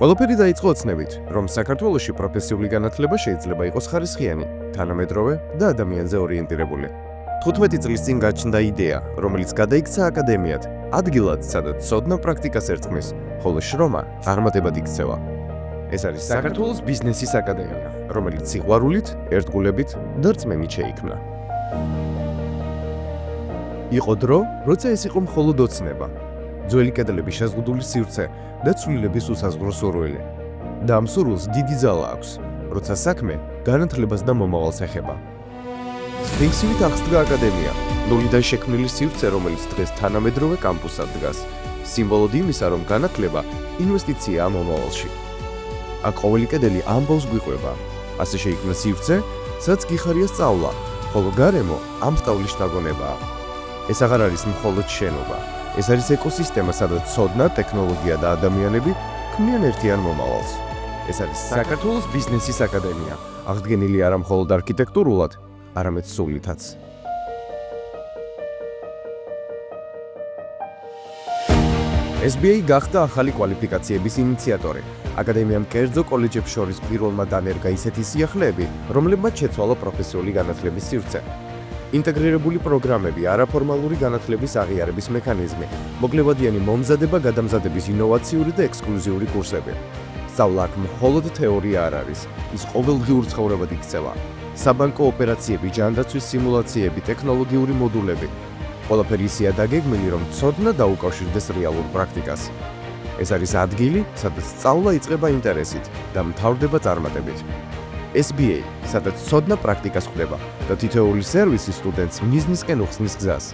ყველაფერი დაიწყო ოცნებით, რომ საქართველოში პროფესიული განათლება შეიძლება იყოს ხარისხიანი, თანამედროვე და ადამიანზე ორიენტირებული. 15 წლის წინ გაჩნდა იდეა, რომელიც გადაიქცა აკადემიად, ადგილად, სადაც ცოდნა პრაქტიკას ერწყმის, ხოლო შრომა წარმატებად იქცევა. ეს არის საქართველოს ბიზნესის აკადემია, რომელიც სიყვარულით, ერთგულებით და რწმენით შეიქმნა. იყო დრო, როცა ეს იყო მხოლოდ ოცნება. ძველი კედლების შეზღუდული სივრცე და ცვლილების უსაზღვრო სურვილი. და ამ სურვილს დიდი ძალა აქვს, როცა საქმე განათლებას და მომავალს ეხება. სფინქსივით აღსდგა აკადემია, ნულიდან შექმნილი სივრცე, რომელიც დღეს თანამედროვე კამპუსად დგას, სიმბოლოდ იმისა, რომ განათლება ინვესტიციაა მომავალში. აქ ყოველი კედელი ამბავს გვიყვება, ასე შეიქმნა სივრცე, სადაც გიხარია სწავლა, ხოლო გარემო ამ სწავლის შთაგონებაა. ეს აღარ არის მხოლოდ შენობა. ეს არის ეკოსისტემა, სადაც ცოდნა, ტექნოლოგია და ადამიანები ქმნიან ერთიან მომავალს. ეს არის საქართველოს ბიზნესის აკადემია, აღდგენილი არა მხოლოდ არქიტექტურულად, არამედ სულითაც. SBA გახდა ახალი კვალიფიკაციების ინიციატორი. აკადემიამ კერძო კოლეჯებს შორის პირველმა დანერგა ისეთი სიახლეები, რომლებმაც შეცვალა პროფესიული განათლების სივრცე. ინტეგრირებული პროგრამები, არაფორმალური განათლების აღიარების მექანიზმი, მოკლებადიანი მომზადება, გადამზადების ინოვაციური და ექსკლუზიური კურსები. სწავლა აქ მხოლოდ თეორია არ არის, ის ყოველდღიურ ცხოვრებად იქცევა. საბანკო ოპერაციები, ჯანდაცვის სიმულაციები, ტექნოლოგიური მოდულები. ყველაფერი ისეა დაგეგმილი, რომ ცოდნა დაუკავშირდეს რეალურ პრაქტიკას. ეს არის ადგილი, სადაც სწავლა იწყება ინტერესით და მთავრდება წარმატებით. SBA, სადაც ცოდნა პრაქტიკას ხვდება და თითოეული სერვისი სტუდენტს მიზნისკენ უხსნის გზას.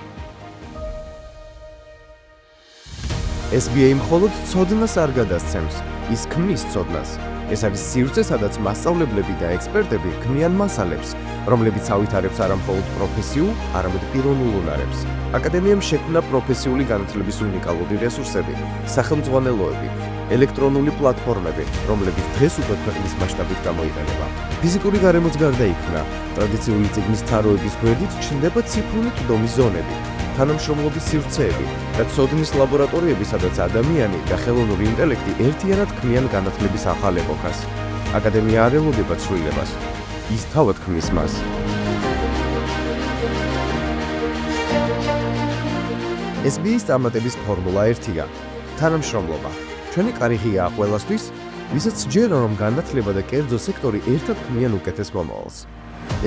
SBA მხოლოდ ცოდნას არ გადასცემს, ის ქმნის ცოდნას. ეს არის სივრცე, სადაც მასწავლებლები და ექსპერტები ქმნიან მასალებს, რომლებიც ავითარებს არა მხოლოდ პროფესიულ, არამედ პიროვნულ უნარებს. აკადემიამ შექმნა პროფესიული განათლების უნიკალური რესურსები, სახელმძღვანელოები, ელექტრონული პლატფორმები, რომლებიც დღეს უკვე ქვეყნის მასშტაბით გამოიყენება. ფიზიკური გარემოც გარდაიქმნა, ტრადიციული წიგნის თაროების გვერდით ჩნდება ციფრული თვდომის ზონები, თანამშრომლობის სივრცეები და ცოდნის ლაბორატორიები, სადაც ადამიანი და ხელოვნური ინტელექტი ერთიანად ქმნიან განათლების ახალ ეპოქას. აკადემია არ ელოდება ცვლილებას, ის თავად ქმნის მას. SBA-ის წარმატების ფორმულა ერთია: თანამშრომლობა. ჩვენი კარიღია ყველასთვის, ვისაც ჯერა რომ განათლება და კერძო სექტორი ერთად ქმნიან უკეთეს მომავალს.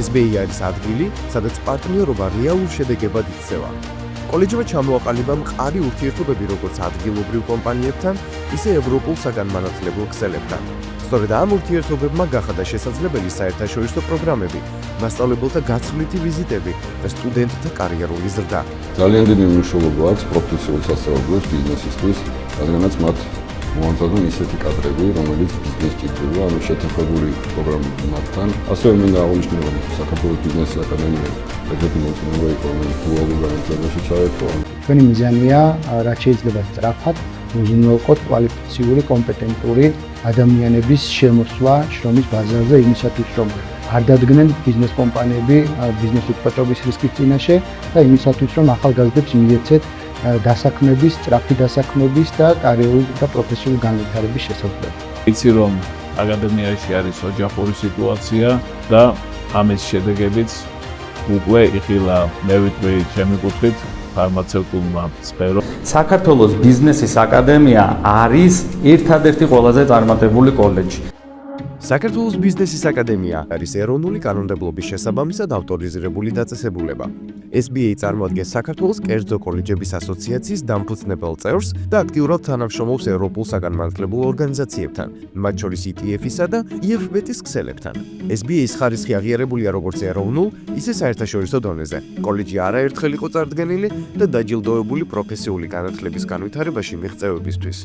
SBA არის ადგილი, სადაც პარტნიორობა რეალურ შედეგებად იქცევა. კოლეჯმა ჩამოაყალიბა მყარი ურთიერთობები როგორც ადგილობრივ კომპანიებთან, ისე ევროპულ საგანმანათლებლო ქსელებთან. სწორედ ამ ურთიერთობებმა გახადა შესაძლებელი საერთაშორისო პროგრამები, მასწავლებელთა გაცვლითი ვიზიტები და სტუდენტთა კარიერული ზრდა. ძალიან დიდი მნიშვნელობა აქვს პროფესიულ სასწავლებლებს ბიზნესისთვის, რადგანაც მათ მოამზადონ ისეთი კადრები, რომელიც ბიზნესს ჭირდება, ანუ შეთანხმებული პროგრამები მათთან. ასევე მინდა აღნიშნო, რომ საქართველოს ბიზნესის აკადემია ერთ-ერთი მოწინავე იყო, რომელიც გლობალურ განათლებაში ჩაერთო. ჩვენი მიზანია, რაც შეიძლება სწრაფად უზრუნველყოთ კვალიფიციური, კომპეტენტური ადამიანების შემოსვლა შრომის ბაზარზე იმისათვის, რომ არ დადგნენ ბიზნეს კომპანიები ბიზნეს უწყვეტობის რისკის წინაშე და იმისათვის, რომ ახალგაზრდებს მიეცეთ დასაქმების, სწრაფი დასაქმების და კარიერული და პროფესიული განვითარების შესაძლებლობა. იცი რომ აკადემიაში არის ოჯახური სიტუაცია და ამის შედეგებიც უკვე იხილა მევიტყვი ჩემი კუთხით ფარმაცევტულმა სფერომ. საქართველოს ბიზნესის აკადემია არის ერთადერთი ყველაზე წარმატებული კოლეჯი. საქართველოს ბიზნესის აკადემია არის ეროვნული კანონმდებლობის შესაბამისად ავტორიზირებული დაწესებულება. SBA წარმოადგენს საქართველოს კერძო კოლეჯების ასოციაციის დამფუძნებელ წევრს და აქტიურად თანამშრომლობს ევროპულ საგანმანათლებლო ორგანიზაციებთან, მათ შორის ETF-ისა და IFBET-ის ქსელებთან. SBA-ის ხარისხი აღიარებულია როგორც ეროვნულ, ისე საერთაშორისო დონეზე. კოლეჯი არაერთხელ იყო წარდგენილი და დაჯილდოებული პროფესიული განათლების განვითარებაში მიღწევებისთვის.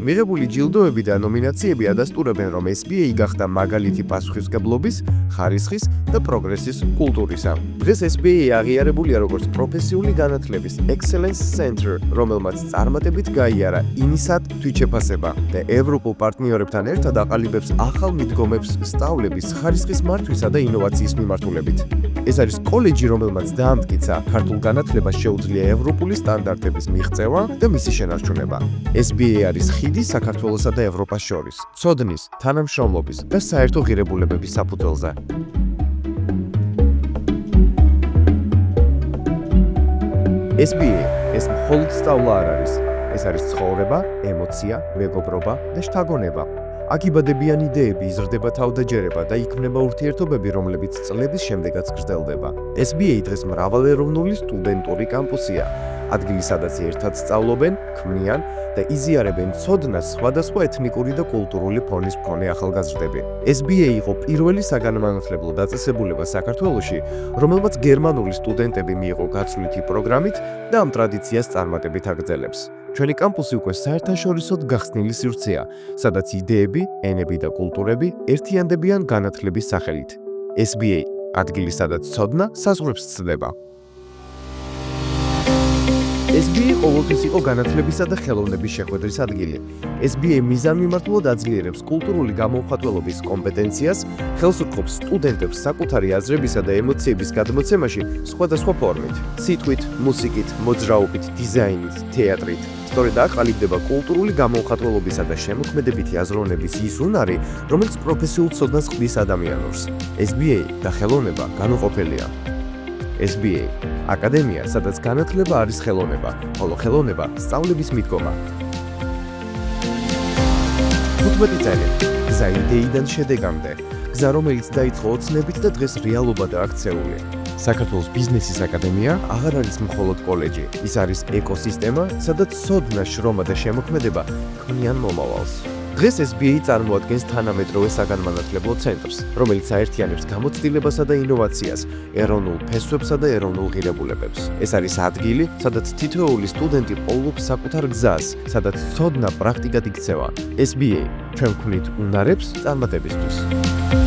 მიღებული ჯილდოები და ნომინაციები ადასტურებენ, რომ SBA გახდა მაგალითი პასუხისმგებლობის, ხარისხის და პროგრესის კულტურისა. დღეს SBA აღიარებულია როგორც პროფესიული განათლების Excellence Center, რომელმაც წარმატებით გაიარა ინისად თვითშეფასება და ევროპულ პარტნიორებთან ერთად აყალიბებს ახალ მიდგომებს სწავლების, ხარისხის მართვისა და ინოვაციის მიმართულებით. ეს არის კოლეჯი, რომელმაც დაამტკიცა ქართულ განათლებას შეუძლია ევროპული სტანდარტების მიღწევა და მისი შენარჩუნება. SBA არის ხიდი საქართველოსა და ევროპას შორის, ცოდნის, თანამშრომლობის და საერთო ღირებულებების საფუძველზე. SBA ეს მხოლოდ სწავლა არ არის. ეს არის ცხოვრება, ემოცია, მეგობრობა და შთაგონება. აქ იბადებიან იდეები, იზრდება თავდაჯერება და იქმნება ურთიერთობები, რომლებიც წლების შემდეგაც გრძელდება. SBA დღეს მრავალეროვნული სტუდენტური კამპუსია, ადგილი, სადაც ერთად სწავლობენ, ქმნიან და იზიარებენ ცოდნას სხვადასხვა ეთნიკური და კულტურული ფონის მქონე ახალგაზრდები. SBA იყო პირველი საგანმანათლებლო დაწესებულება საქართველოში, რომელმაც გერმანული სტუდენტები მიიღო გაცვლითი პროგრამით და ამ ტრადიციას წარმატებით აგრძელებს. ჩვენი კამპუსი უკვე საერთაშორისოდ გახსნილი სივრცეა, სადაც იდეები, ენები და კულტურები ერთიანდებიან განათლების სახელით. SBA ადგილი, სადაც ცოდნა საზღვრებს სცდება. SBA ყოველთვის იყო განათლებისა და ხელოვნების შეხვედრის ადგილი. SBA მიზანმიმართულად აძლიერებს კულტურული გამომხატველობის კომპეტენციას, ხელს უწყობს სტუდენტებს საკუთარი აზრებისა და ემოციების გადმოცემაში სხვადასხვა ფორმით: სიტყვით, მუსიკით, მოძრაობით, დიზაინით, თეატრით. სწორედ აქ ყალიბდება კულტურული გამომხატველობისა და შემოქმედებითი აზროვნების ის უნარი, რომელიც პროფესიულ ცოდნას ხდის ადამიანურს. SBA და ხელოვნება განუყოფელია. SBA აკადემია, სადაც განათლება არის ხელოვნება, ხოლო ხელოვნება სწავლების მიდგომა. 15 წელი გზა იდეიდან შედეგამდე, გზა, რომელიც დაიწყო ოცნებით და დღეს რეალობადაა აქცეული. საქართველოს ბიზნესის აკადემია აღარ არის მხოლოდ კოლეჯი, ის არის ეკოსისტემა, სადაც ცოდნა, შრომა და შემოქმედება ქმნიან მომავალს. დღეს SBA წარმოადგენს თანამედროვე საგანმანათლებლო ცენტრს, რომელიც აერთიანებს გამოცდილებასა და ინოვაციას, ეროვნულ ფესვებსა და ეროვნულ ღირებულებებს. ეს არის ადგილი, სადაც თითოეული სტუდენტი პოულობს საკუთარ გზას, სადაც ცოდნა პრაქტიკად იქცევა. SBA ჩვენ ვქმნით უნარებს წარმატებისთვის.